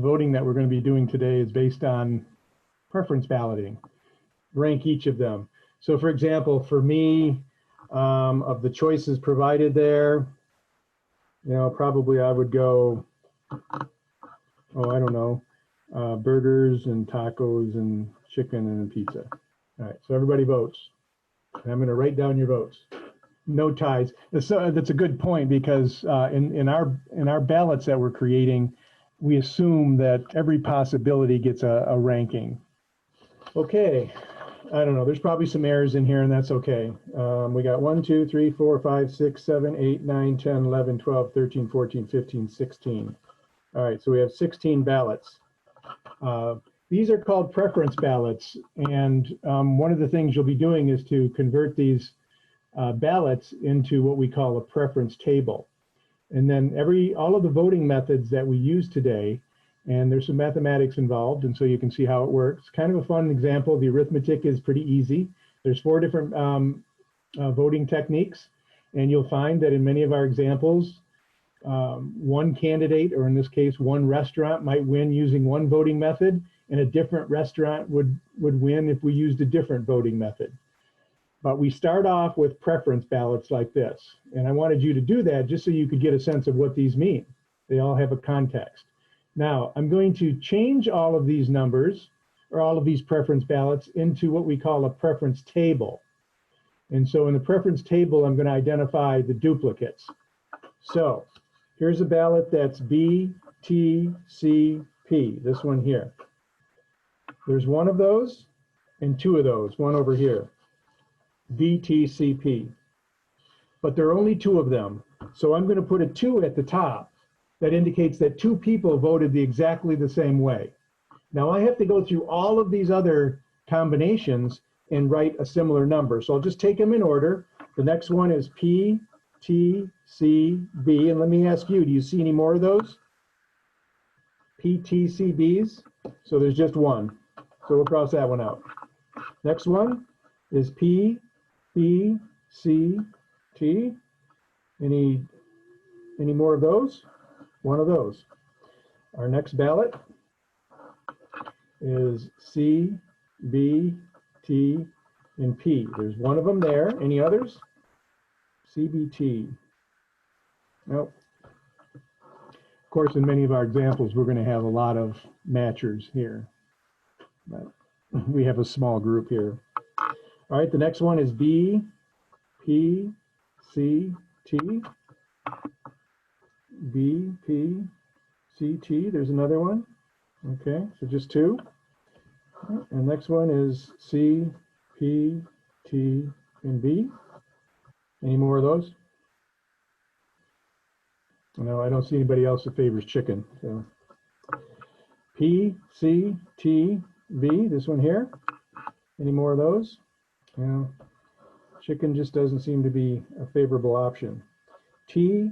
voting that we're going to be doing today is based on preference balloting. Rank each of them. So for example, for me, of the choices provided there, you know, probably I would go, oh, I don't know, burgers and tacos and chicken and pizza. All right, so everybody votes. And I'm going to write down your votes. No ties. That's a good point, because in our ballots that we're creating, we assume that every possibility gets a ranking. Okay, I don't know. There's probably some errors in here, and that's okay. We got 1, 2, 3, 4, 5, 6, 7, 8, 9, 10, 11, 12, 13, 14, 15, 16. All right, so we have 16 ballots. These are called preference ballots, and one of the things you'll be doing is to convert these ballots into what we call a preference table. And then all of the voting methods that we use today, and there's some mathematics involved, and so you can see how it works. Kind of a fun example. The arithmetic is pretty easy. There's 4 different voting techniques, and you'll find that in many of our examples, one candidate, or in this case, one restaurant, might win using one voting method, and a different restaurant would win if we used a different voting method. But we start off with preference ballots like this. And I wanted you to do that just so you could get a sense of what these mean. They all have a context. Now, I'm going to change all of these numbers, or all of these preference ballots, into what we call a preference table. And so in the preference table, I'm going to identify the duplicates. So here's a ballot that's B, T, C, P, this one here. There's one of those and 2 of those, one over here. BTCP, but there are only 2 of them. So I'm going to put a 2 at the top that indicates that 2 people voted exactly the same way. Now I have to go through all of these other combinations and write a similar number. So I'll just take them in order. The next one is P, T, C, B. And let me ask you, do you see any more of those? PTCBs? So there's just one. So we'll cross that one out. Next one is P, B, C, T. Any more of those? One of those. Our next ballot is C, B, T, and P. There's one of them there. Any others? CBT. Nope. Of course, in many of our examples, we're going to have a lot of matchers here. But we have a small group here. All right, the next one is B, P, C, T. B, P, C, T. There's another one. Okay, so just 2. And next one is C, P, T, and B. Any more of those? No, I don't see anybody else that favors chicken. So P, C, T, B. This one here. Any more of those? Yeah, chicken just doesn't seem to be a favorable option. T,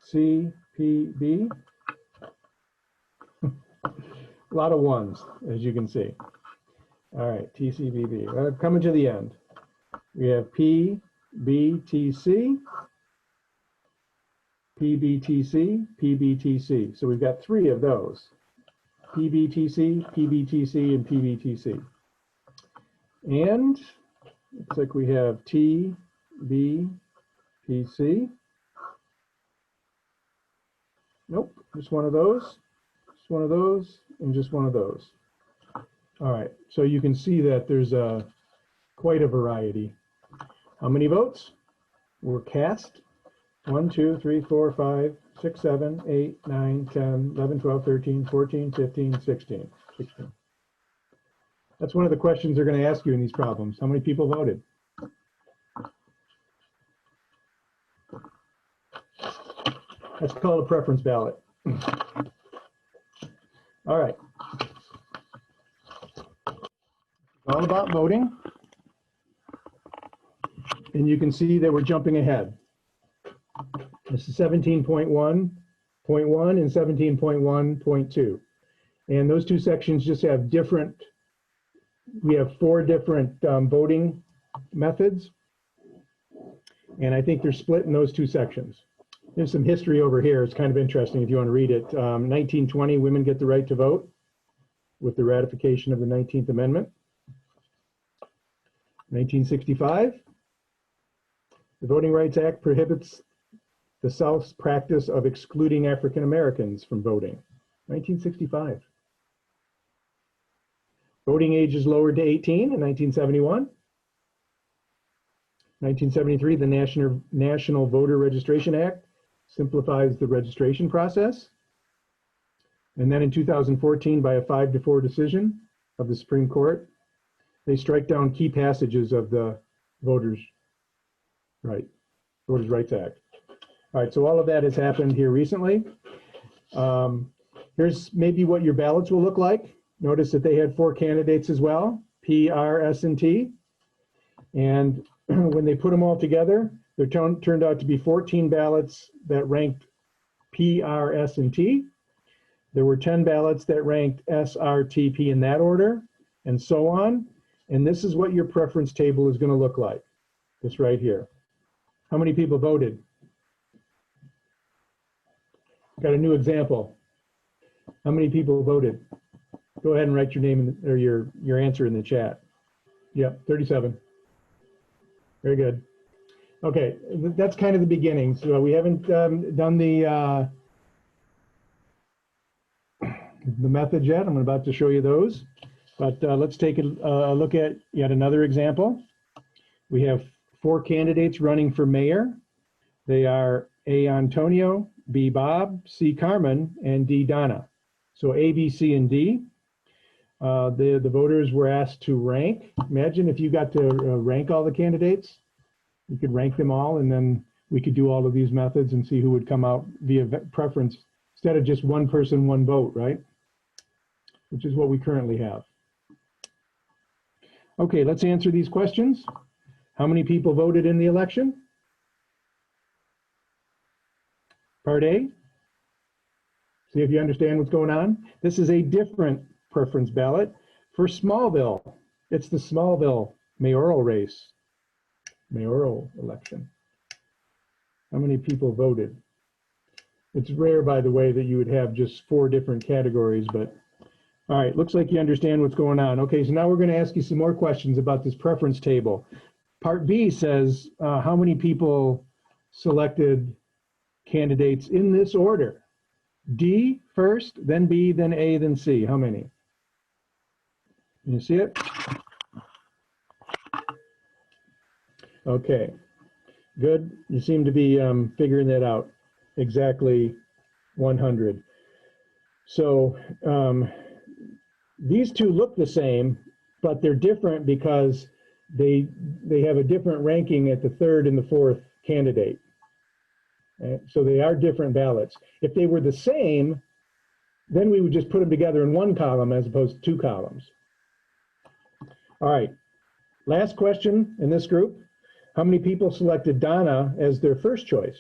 C, P, B. A lot of 1s, as you can see. All right, T, C, B, B. Coming to the end. We have P, B, T, C, P, B, T, C, P, B, T, C. So we've got 3 of those. P, B, T, C, P, B, T, C, and P, B, T, C. And looks like we have T, B, P, C. Nope, just one of those, just one of those, and just one of those. All right, so you can see that there's quite a variety. How many votes were cast? 1, 2, 3, 4, 5, 6, 7, 8, 9, 10, 11, 12, 13, 14, 15, 16. That's one of the questions they're going to ask you in these problems. How many people voted? That's called a preference ballot. All right. All about voting. And you can see that we're jumping ahead. This is 17.1.1 and 17.1.2. And those 2 sections just have different, we have 4 different voting methods. And I think they're split in those 2 sections. There's some history over here. It's kind of interesting if you want to read it. 1920, women get the right to vote with the ratification of the 19th Amendment. 1965, the Voting Rights Act prohibits the South's practice of excluding African Americans from voting. 1965. Voting age is lowered to 18 in 1971. 1973, the National Voter Registration Act simplifies the registration process. And then in 2014, by a 5-4 decision of the Supreme Court, they strike down key passages of the Voters' Rights Act. All right, so all of that has happened here recently. Here's maybe what your ballots will look like. Notice that they had 4 candidates as well, P, R, S, and T. And when they put them all together, there turned out to be 14 ballots that ranked P, R, S, and T. There were 10 ballots that ranked S, R, T, P in that order, and so on. And this is what your preference table is going to look like. This right here. How many people voted? Got a new example. How many people voted? Go ahead and write your name or your answer in the chat. Yep, 37. Very good. Okay, that's kind of the beginning. So we haven't done the methods yet. I'm about to show you those. But let's take a look at yet another example. We have 4 candidates running for mayor. They are A, Antonio, B, Bob, C, Carmen, and D, Donna. So A, B, C, and D. The voters were asked to rank. Imagine if you got to rank all the candidates. You could rank them all, and then we could do all of these methods and see who would come out via preference instead of just one person, one vote, right? Which is what we currently have. Okay, let's answer these questions. How many people voted in the election? Part A. See if you understand what's going on. This is a different preference ballot for Smallville. It's the Smallville mayoral race, mayoral election. How many people voted? It's rare, by the way, that you would have just 4 different categories, but all right, looks like you understand what's going on. Okay, so now we're going to ask you some more questions about this preference table. Part B says, how many people selected candidates in this order? D first, then B, then A, then C. How many? Can you see it? Okay, good. You seem to be figuring that out. Exactly 100. So these two look the same, but they're different because they have a different ranking at the 3rd and the 4th candidate. Right? So they are different ballots. If they were the same, then we would just put them together in one column as opposed to 2 columns. All right, last question in this group. How many people selected Donna as their first choice?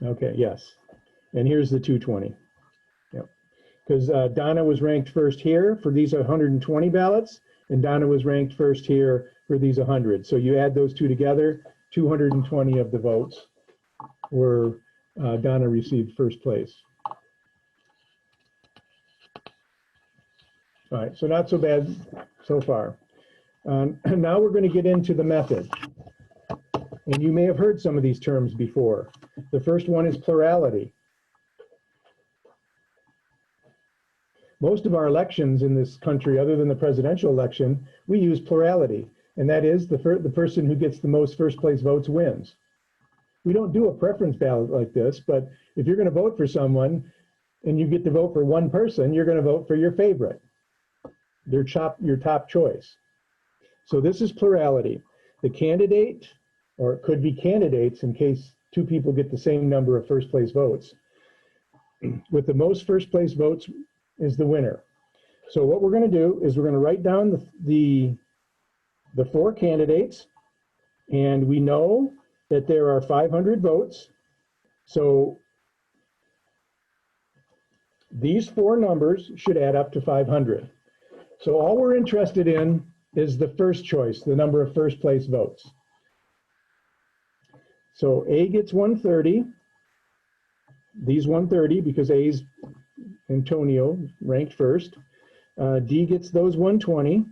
Okay, yes. And here's the 220. Yep. Because Donna was ranked first here for these 120 ballots, and Donna was ranked first here for these 100. So you add those two together, 220 of the votes were Donna received first place. All right, so not so bad so far. Now we're going to get into the method. And you may have heard some of these terms before. The first one is plurality. Most of our elections in this country, other than the presidential election, we use plurality. And that is the person who gets the most first place votes wins. We don't do a preference ballot like this, but if you're going to vote for someone and you get to vote for one person, you're going to vote for your favorite, your top choice. So this is plurality. The candidate, or it could be candidates in case 2 people get the same number of first place votes. With the most first place votes is the winner. So what we're going to do is we're going to write down the 4 candidates, and we know that there are 500 votes. So these 4 numbers should add up to 500. So all we're interested in is the first choice, the number of first place votes. So A gets 130, D's 130 because A's Antonio ranked first. D gets those 120.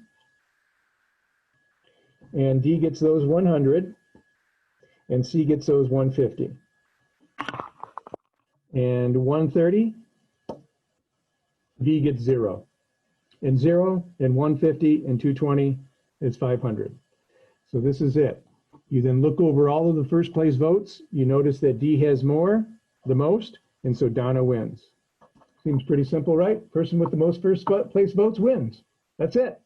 And D gets those 100. And C gets those 150. And 130, B gets 0. And 0 and 150 and 220 is 500. So this is it. You then look over all of the first place votes. You notice that D has the most, and so Donna wins. Seems pretty simple, right? Person with the most first place votes wins. That's it.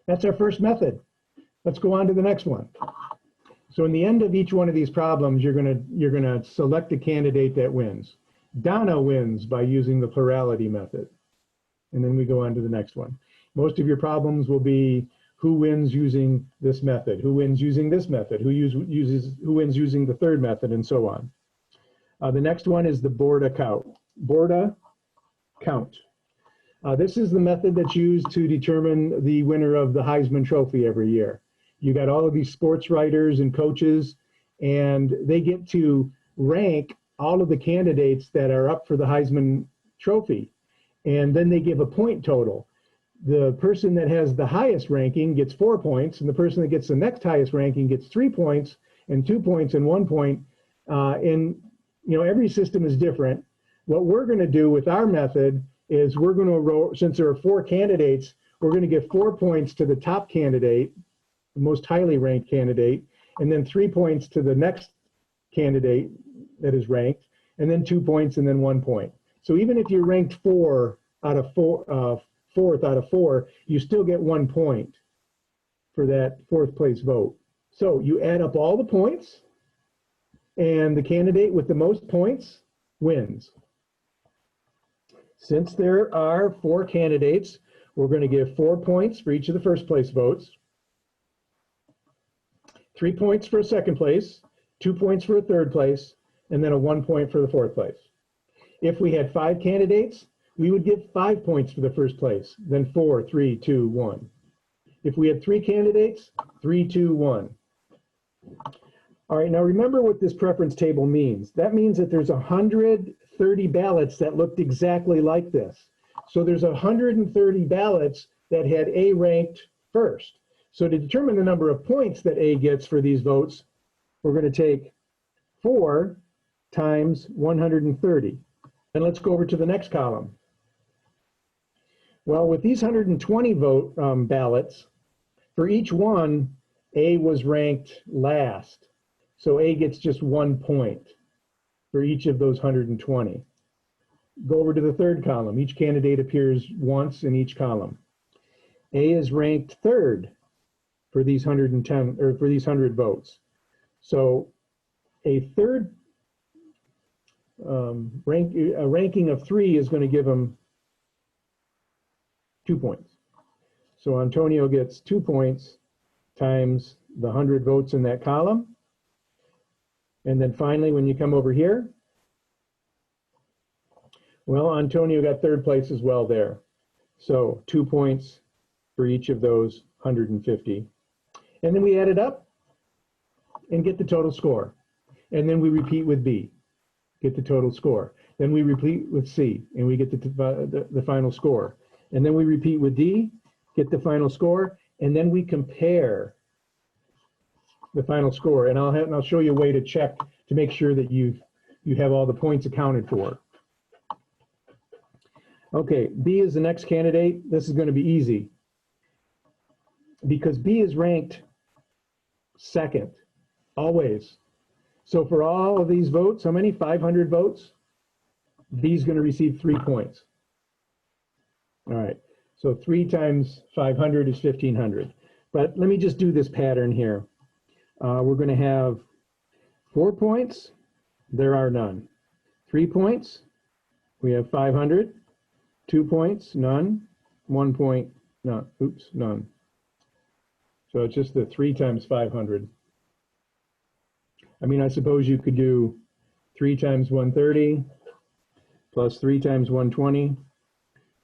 That's our first method. Let's go on to the next one. So in the end of each one of these problems, you're gonna select a candidate that wins. Donna wins by using the plurality method. And then we go on to the next one. Most of your problems will be who wins using this method, who wins using this method, who wins using the third method, and so on. The next one is the Borda Count. Borda Count. This is the method that's used to determine the winner of the Heisman Trophy every year. You got all of these sports writers and coaches, and they get to rank all of the candidates that are up for the Heisman Trophy. And then they give a point total. The person that has the highest ranking gets 4 points, and the person that gets the next highest ranking gets 3 points, and 2 points, and 1 point. And every system is different. What we're going to do with our method is we're going to, since there are 4 candidates, we're going to give 4 points to the top candidate, the most highly ranked candidate, and then 3 points to the next candidate that is ranked, and then 2 points, and then 1 point. So even if you're ranked fourth out of 4, you still get 1 point for that 4th place vote. So you add up all the points, and the candidate with the most points wins. Since there are 4 candidates, we're going to give 4 points for each of the first place votes, 3 points for a second place, 2 points for a third place, and then a 1 point for the 4th place. If we had 5 candidates, we would give 5 points for the first place, then 4, 3, 2, 1. If we had 3 candidates, 3, 2, 1. All right, now remember what this preference table means. That means that there's 130 ballots that looked exactly like this. So there's 130 ballots that had A ranked first. So to determine the number of points that A gets for these votes, we're going to take 4 times 130. And let's go over to the next column. Well, with these 120 ballots, for each one, A was ranked last. So A gets just 1 point for each of those 120. Go over to the third column. Each candidate appears once in each column. A is ranked third for these 110 or for these 100 votes. So a third ranking of 3 is going to give him 2 points. So Antonio gets 2 points times the 100 votes in that column. And then finally, when you come over here, well, Antonio got 3rd place as well there. So 2 points for each of those 150. And then we add it up and get the total score. And then we repeat with B, get the total score. Then we repeat with C, and we get the final score. And then we repeat with D, get the final score, and then we compare the final score. And I'll show you a way to check to make sure that you have all the points accounted for. Okay, B is the next candidate. This is going to be easy because B is ranked 2nd, always. So for all of these votes, how many? 500 votes? B is going to receive 3 points. All right, so 3 times 500 is 1,500. But let me just do this pattern here. We're going to have 4 points. There are none. 3 points. We have 500. 2 points, none. 1 point, none. Oops, none. So it's just the 3 times 500. I mean, I suppose you could do 3 times 130 plus 3 times 120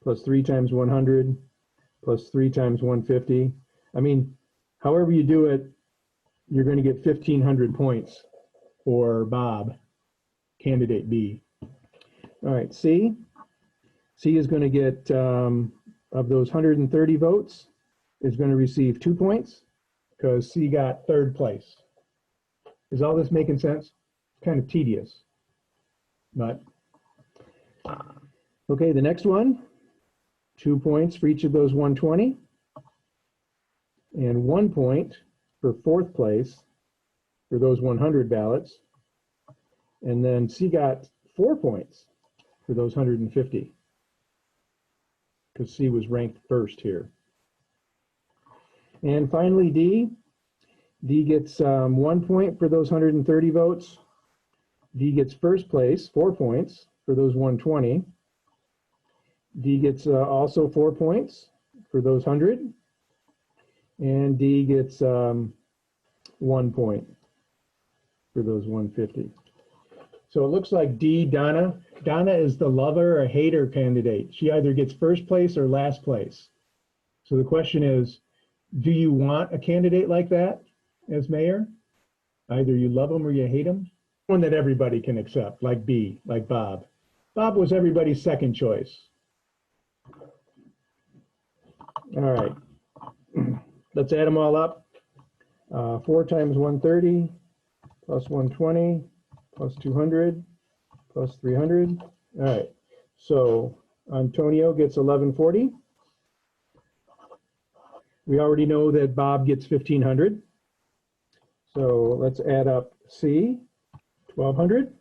plus 3 times 100 plus 3 times 150. I mean, however you do it, you're going to get 1,500 points for Bob, candidate B. All right, C. C is going to get, of those 130 votes, is going to receive 2 points because C got third place. Is all this making sense? It's kind of tedious, but okay, the next one, 2 points for each of those 120, and 1 point for fourth place for those 100 ballots. And then C got 4 points for those 150 because C was ranked first here. And finally, D. D gets 1 point for those 130 votes. D gets first place, 4 points for those 120. D gets also 4 points for those 100. And D gets 1 point for those 150. So it looks like D, Donna. Donna is the lover or hater candidate. She either gets first place or last place. So the question is, do you want a candidate like that as mayor? Either you love him or you hate him. One that everybody can accept, like B, like Bob. Bob was everybody's second choice. All right, let's add them all up. 4 times 130 plus 120 plus 200 plus 300. All right, so Antonio gets 1140. We already know that Bob gets 1500. So let's add up C, 1200,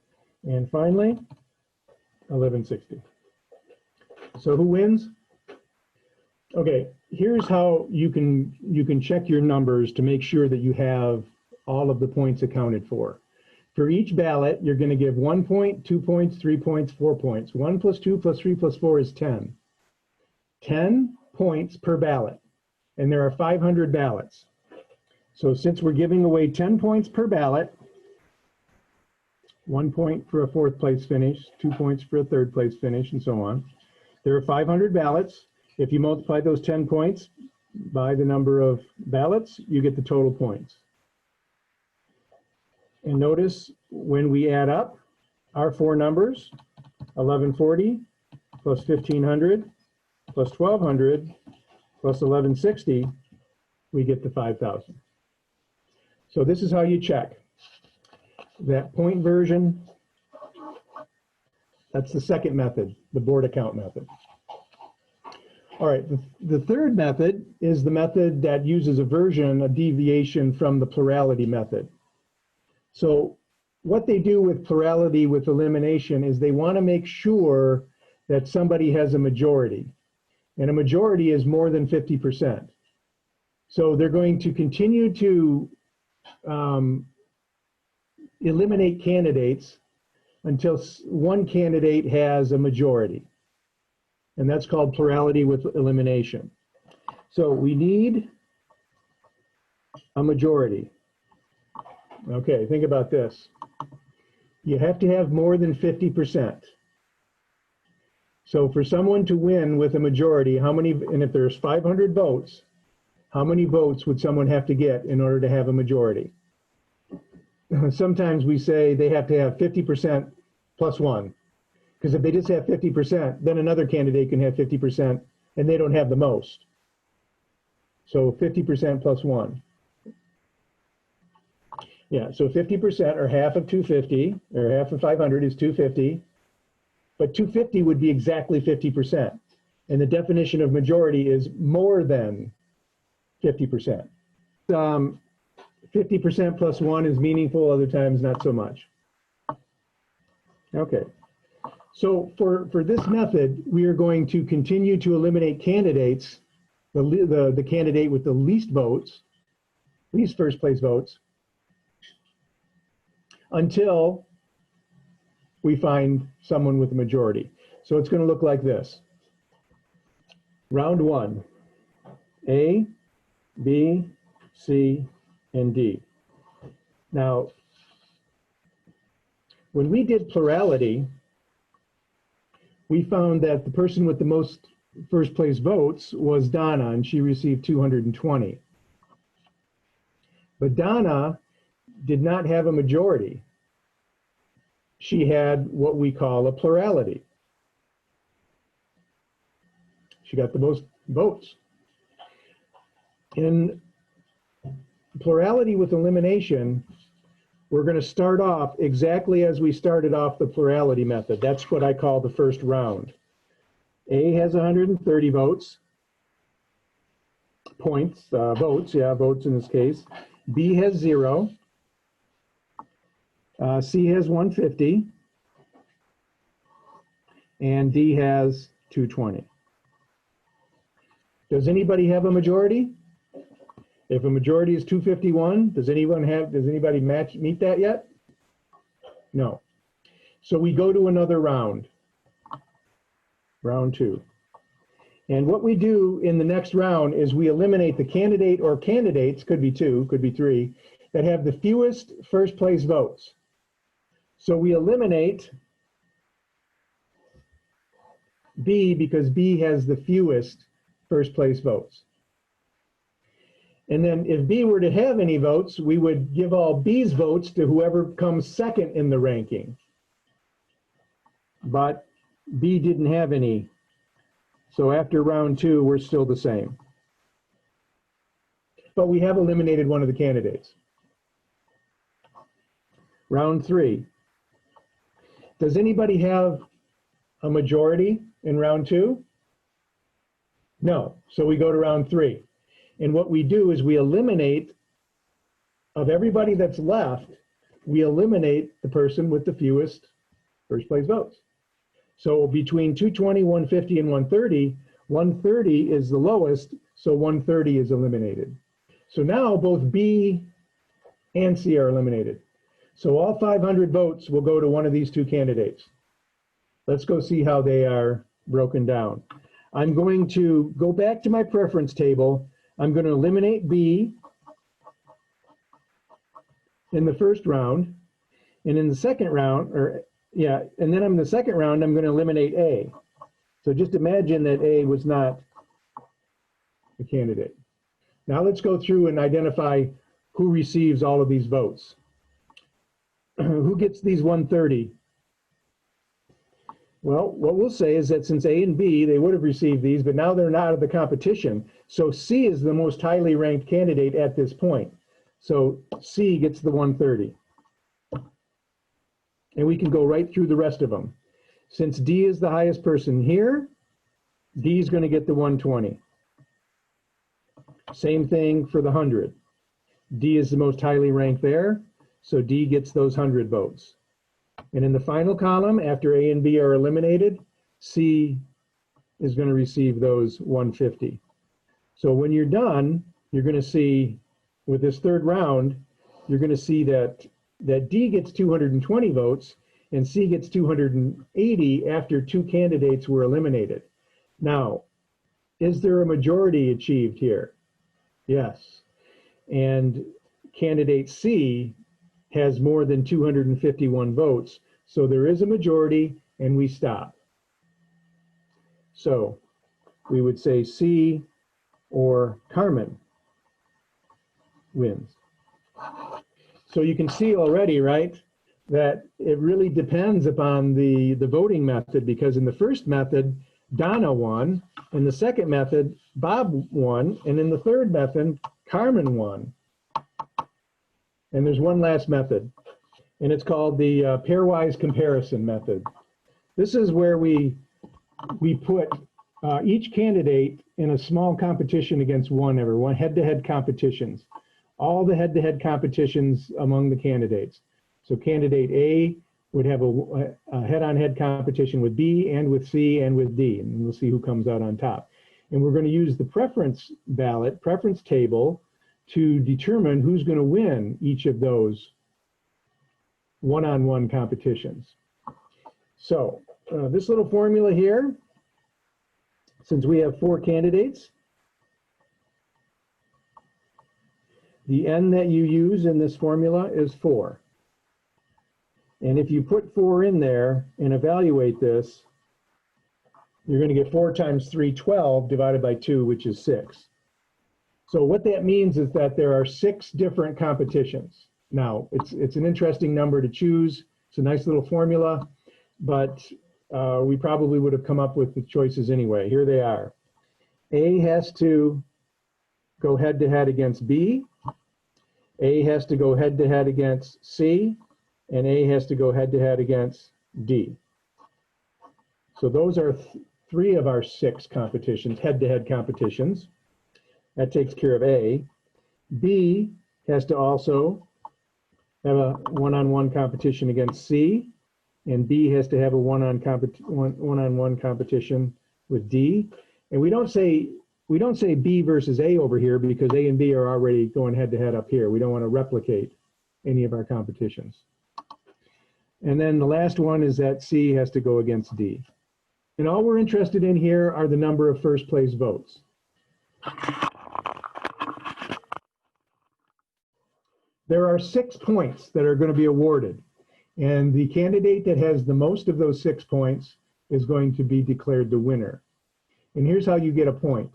and finally 1160. So who wins? Okay, here's how you can check your numbers to make sure that you have all of the points accounted for. For each ballot, you're going to give 1 point, 2 points, 3 points, 4 points. 1 plus 2 plus 3 plus 4 is 10. 10 points per ballot, and there are 500 ballots. So since we're giving away 10 points per ballot, 1 point for a fourth place finish, 2 points for a third place finish, and so on. There are 500 ballots. If you multiply those 10 points by the number of ballots, you get the total points. And notice when we add up our four numbers, 1140 plus 1500 plus 1200 plus 1160, we get to 5,000. So this is how you check. That point version, that's the second method, the Borda Count method. All right, the third method is the method that uses a deviation from the plurality method. So what they do with plurality with elimination is they want to make sure that somebody has a majority, and a majority is more than 50%. So they're going to continue to eliminate candidates until one candidate has a majority. And that's called plurality with elimination. So we need a majority. Okay, think about this. You have to have more than 50%. So for someone to win with a majority, how many, and if there's 500 votes, how many votes would someone have to get in order to have a majority? Sometimes we say they have to have 50% plus one. Because if they just have 50%, then another candidate can have 50%, and they don't have the most. So 50% plus one. Yeah, so 50% or half of 250, or half of 500 is 250. But 250 would be exactly 50%. And the definition of majority is more than 50%. 50% plus one is meaningful, other times not so much. Okay. So for this method, we are going to continue to eliminate candidates, the candidate with the least votes, least first place votes, until we find someone with a majority. So it's going to look like this. Round one, A, B, C, and D. Now, when we did plurality, we found that the person with the most first place votes was Donna, and she received 220. But Donna did not have a majority. She had what we call a plurality. She got the most votes. In plurality with elimination, we're going to start off exactly as we started off the plurality method. That's what I call the first round. A has 130 votes. Votes in this case. B has 0. C has 150. And D has 220. Does anybody have a majority? If a majority is 251, does anybody meet that yet? No. So we go to another round, round 2. And what we do in the next round is we eliminate the candidate or candidates, could be 2, could be 3, that have the fewest first place votes. So we eliminate B because B has the fewest first place votes. And then if B were to have any votes, we would give all B's votes to whoever comes second in the ranking. But B didn't have any. So after round 2, we're still the same. But we have eliminated one of the candidates. Round 3. Does anybody have a majority in round 2? No. So we go to round 3. And what we do is we eliminate, of everybody that's left, we eliminate the person with the fewest first place votes. So between 220, 150, and 130, 130 is the lowest, so 130 is eliminated. So now both B and C are eliminated. So all 500 votes will go to one of these 2 candidates. Let's go see how they are broken down. I'm going to go back to my preference table. I'm going to eliminate B in the first round, and in the second round, and then in the second round, I'm going to eliminate A. So just imagine that A was not a candidate. Now let's go through and identify who receives all of these votes. Who gets these 130? Well, what we'll say is that since A and B, they would have received these, but now they're not out of the competition. So C is the most highly ranked candidate at this point. So C gets the 130. And we can go right through the rest of them. Since D is the highest person here, D is going to get the 120. Same thing for the 100. D is the most highly ranked there, so D gets those 100 votes. And in the final column, after A and B are eliminated, C is going to receive those 150. So when you're done, you're going to see, with this third round, you're going to see that D gets 220 votes and C gets 280 after 2 candidates were eliminated. Now, is there a majority achieved here? Yes. And candidate C has more than 251 votes. So there is a majority and we stop. So we would say C or Carmen wins. So you can see already, right, that it really depends upon the voting method, because in the first method, Donna won, in the second method, Bob won, and in the third method, Carmen won. And there's one last method, and it's called the Pairwise Comparison method. This is where we put each candidate in a small competition against one head-to-head competitions. All the head-to-head competitions among the candidates. So candidate A would have a head-on-head competition with B and with C and with D, and we'll see who comes out on top. And we're going to use the preference table to determine who's going to win each of those one-on-one competitions. So this little formula here, since we have 4 candidates, the n that you use in this formula is 4. And if you put 4 in there and evaluate this, you're going to get 4 times 3, 12, divided by 2, which is 6. So what that means is that there are 6 different competitions. Now, it's an interesting number to choose. It's a nice little formula, but we probably would have come up with the choices anyway. Here they are. A has to go head-to-head against B, A has to go head-to-head against C, and A has to go head-to-head against D. So those are three of our 6 competitions, head-to-head competitions. That takes care of A. B has to also have a one-on-one competition against C, and B has to have a one-on-one competition with D. And we don't say B versus A over here because A and B are already going head-to-head up here. We don't want to replicate any of our competitions. And then the last one is that C has to go against D. And all we're interested in here are the number of first place votes. There are 6 points that are going to be awarded, and the candidate that has the most of those 6 points is going to be declared the winner. And here's how you get a point.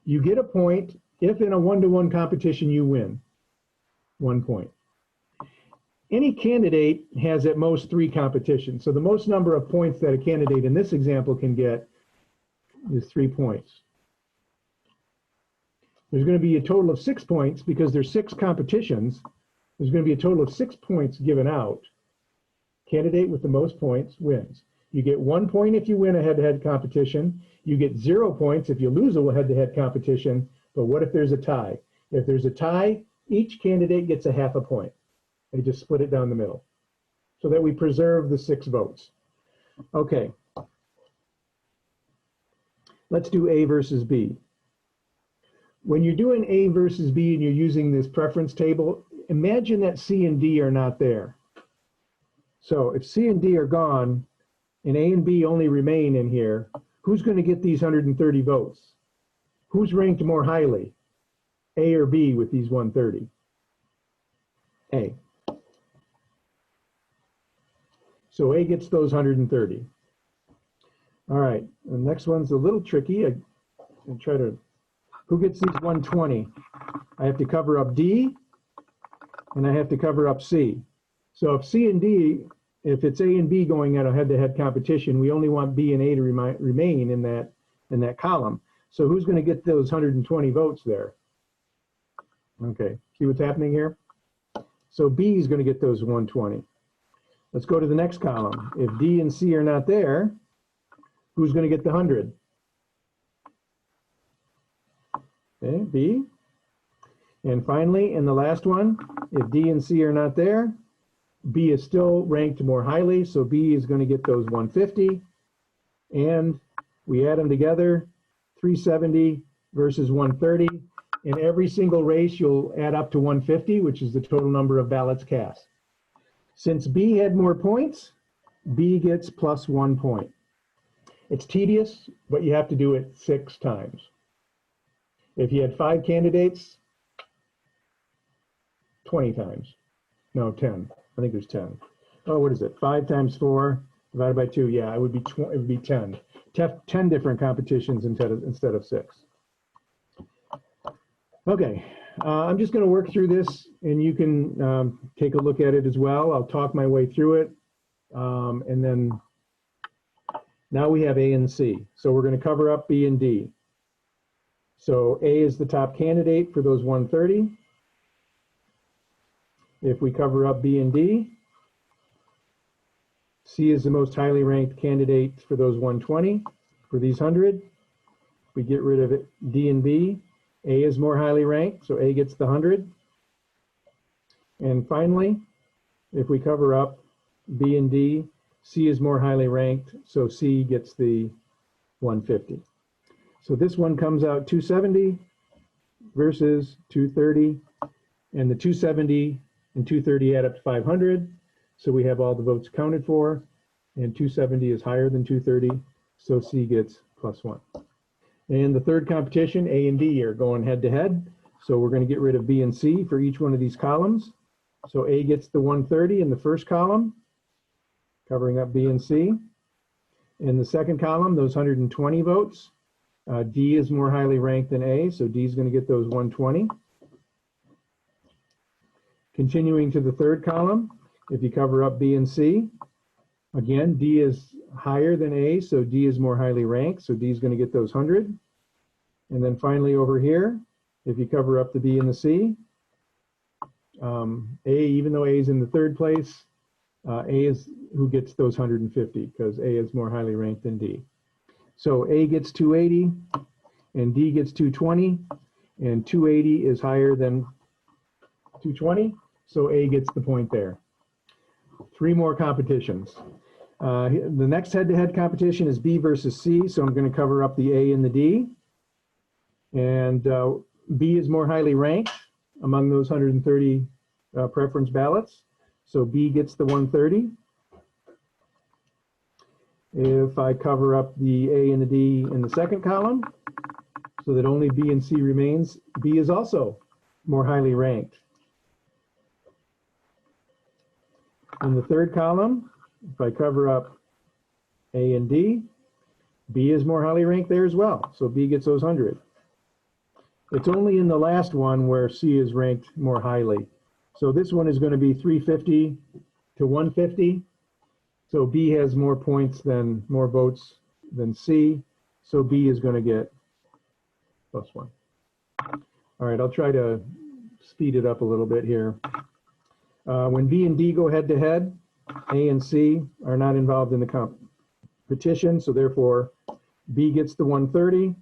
You get a point if in a 1-to-1 competition you win, 1 point. Any candidate has at most 3 competitions. So the most number of points that a candidate in this example can get is 3 points. There's going to be a total of 6 points because there's 6 competitions. There's going to be a total of 6 points given out. Candidate with the most points wins. You get 1 point if you win a head-to-head competition. You get 0 points if you lose a head-to-head competition. But what if there's a tie? If there's a tie, each candidate gets a half a point. They just split it down the middle so that we preserve the 6 votes. Okay. Let's do A versus B. When you're doing A versus B and you're using this preference table, imagine that C and D are not there. So if C and D are gone and A and B only remain in here, who's going to get these 130 votes? Who's ranked more highly, A or B with these 130? A. So A gets those 130. All right, the next one's a little tricky. I'll try to, who gets these 120? I have to cover up D, and I have to cover up C. So if C and D, if it's A and B going at a head-to-head competition, we only want B and A to remain in that column. So who's going to get those 120 votes there? Okay, see what's happening here? So B is going to get those 120. Let's go to the next column. If D and C are not there, who's going to get the 100? Okay, B. And finally, in the last one, if D and C are not there, B is still ranked more highly, so B is going to get those 150. And we add them together, 370 versus 130. In every single race, you'll add up to 150, which is the total number of ballots cast. Since B had more points, B gets plus 1 point. It's tedious, but you have to do it 6 times. If you had 5 candidates, 20 times. No, 10. I think there's 10. Oh, what is it? 5 times 4 divided by 2. Yeah, it would be 10. 10 different competitions instead of 6. Okay, I'm just going to work through this, and you can take a look at it as well. I'll talk my way through it, and then now we have A and C. So we're going to cover up B and D. So A is the top candidate for those 130. If we cover up B and D, C is the most highly ranked candidate for those 120. For these 100, we get rid of it, D and B. A is more highly ranked, so A gets the 100. And finally, if we cover up B and D, C is more highly ranked, so C gets the 150. So this one comes out 270 versus 230, and the 270 and 230 add up to 500, so we have all the votes counted for, and 270 is higher than 230, so C gets plus 1. And the third competition, A and D are going head to head. So we're going to get rid of B and C for each one of these columns. So A gets the 130 in the first column, covering up B and C. In the second column, those 120 votes, D is more highly ranked than A, so D is going to get those 120. Continuing to the third column, if you cover up B and C, again, D is higher than A, so D is more highly ranked, so D is going to get those 100. And then finally over here, if you cover up the B and the C, A, even though A is in the third place, A is who gets those 150 because A is more highly ranked than D. So A gets 280 and D gets 220, and 280 is higher than 220, so A gets the point there. 3 more competitions. The next head-to-head competition is B versus C, so I'm going to cover up the A and the D. And B is more highly ranked among those 130 preference ballots, so B gets the 130. If I cover up the A and the D in the second column, so that only B and C remains, B is also more highly ranked. In the third column, if I cover up A and D, B is more highly ranked there as well, so B gets those 100. It's only in the last one where C is ranked more highly. So this one is going to be 350 to 150. So B has more points than, more votes than C, so B is going to get +1. All right, I'll try to speed it up a little bit here. When B and D go head-to-head, A and C are not involved in the competition, so therefore B gets the 130,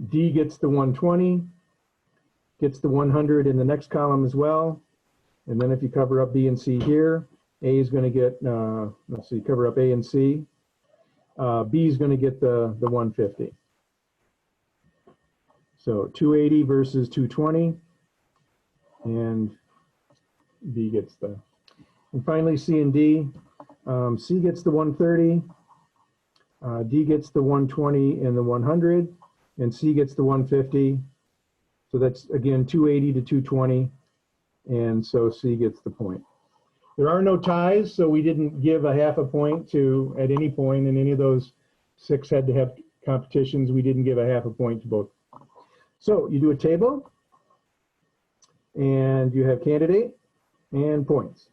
D gets the 120, gets the 100 in the next column as well, and then if you cover up B and C here, A is going to get, let's see, cover up A and C, B is going to get the 150. So 280 versus 220. And B gets the, and finally C and D, C gets the 130, D gets the 120 and the 100, and C gets the 150. So that's again 280 to 220, and so C gets the point. There are no ties, so we didn't give a half a point to, at any point in any of those 6 head-to-head competitions, we didn't give a half a point to both. So you do a table, and you have candidate and points.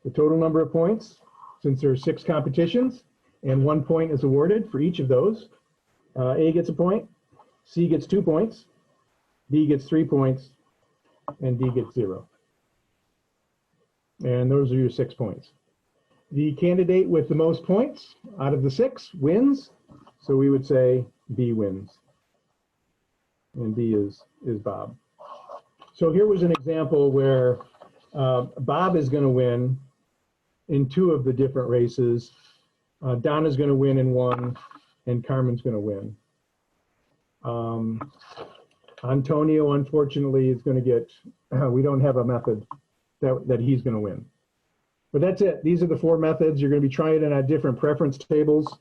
The total number of points, since there are 6 competitions, and 1 point is awarded for each of those. A gets a point, C gets 2 points, B gets 3 points, and D gets 0. And those are your 6 points. The candidate with the most points out of the 6 wins, so we would say B wins. And B is Bob. So here was an example where Bob is going to win in 2 of the different races. Donna's going to win in 1, and Carmen's going to win. Antonio, unfortunately, is going to get, we don't have a method that he's going to win. But that's it. These are the 4 methods. You're going to be trying it on different preference tables.